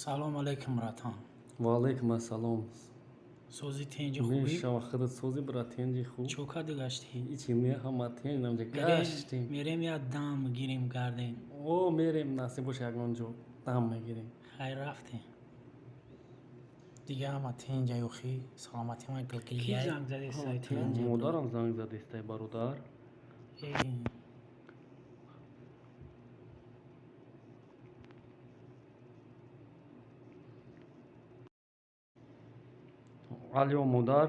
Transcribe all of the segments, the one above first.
سلام علیکم راتان. و علیکم السلام. سوزی تنجی خوبی؟ میشه خودت سوزی برای تنجی خوب؟ چوکا دگشتی؟ ایچی هم تنج نمجه گشتیم. میریم یا دام گیریم گردیم. او میریم نصیب باشه اگرانجو دام میگیریم. خیر رفتیم. دیگه هم تنجی خوی سلامتی ما کلکلیه. کی زنگ زدی سایت؟ مادرم زنگ زده است برادر. الو مادر،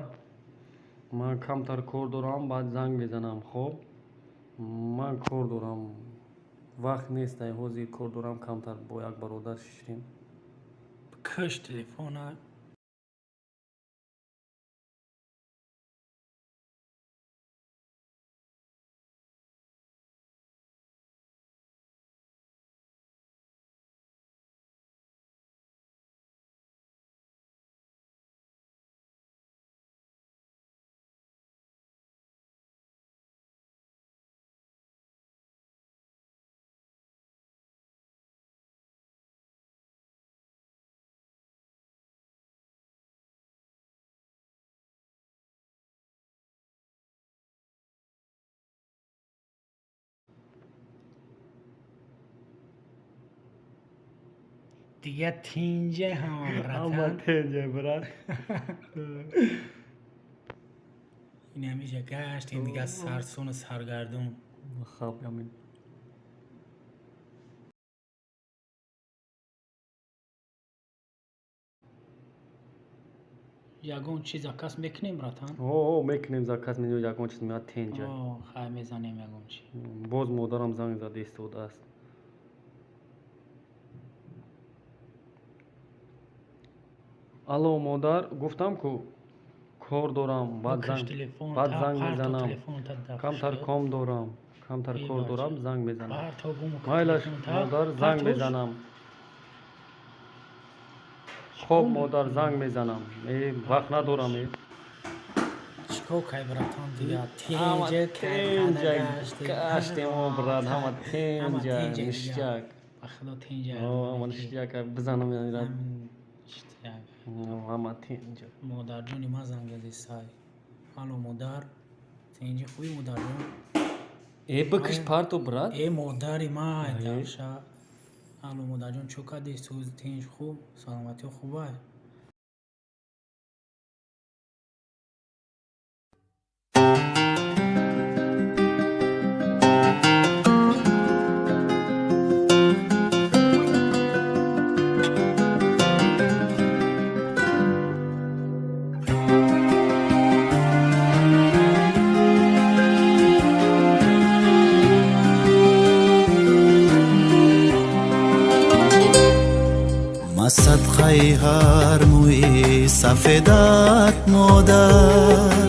من کمتر کار دارم بعد زنگ بزنم. خب من کار دارم، وقت نیست حوزی کار دارم کمتر با یک برادر شیریم. کش تلفن دیگه تنجه هم راتان. تنجه برات. این همیشه گشت این دیگه سرسون سرگردون. خب یامین. یگون چیز کس میکنیم راتان؟ میکنیم زکات میدونی یکون چیز میاد تنجه. خیلی میزنیم یگون چی. باز مادرم زنگ زده ایستاده است. الو مادر، گفتم کو کار دارم بعد زنگ میزنم. کمتر کام دارم، کمتر کار دارم زنگ میزنم. مایلش مادر زنگ میزنم. خب مادر زنگ میزنم. وقت ندارم. چیکو کای براتان دیگه تنجه گشتیم و براد همه تنجه نشتیک. بخدا تنجه من نشتیک بزنم یعنی راد همه تنجه. مادر جونی ما زنگ زدی سای. الو مادر، تنجه خوبی مادر جون؟ بکش پارتو براد. مادری ما داشا. الو مادر جون چوکا دی سوز تنج خوب سلامتی خوبه. صدقه هر موی سفیدت مادر،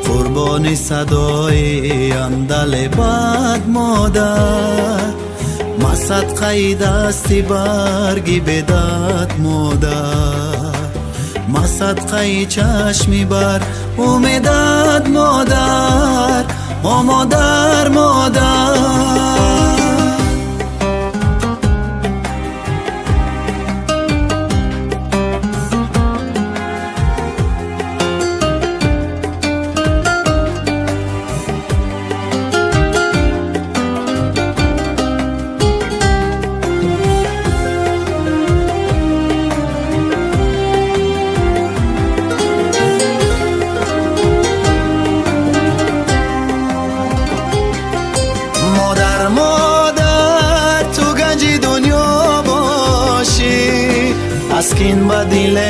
قربان صدای اندل بد مادر. ما صدقه دستی برگی بدت مادر، ما صدقه چشمی بر امیدت مادر. او مادر مادر اسکین با دل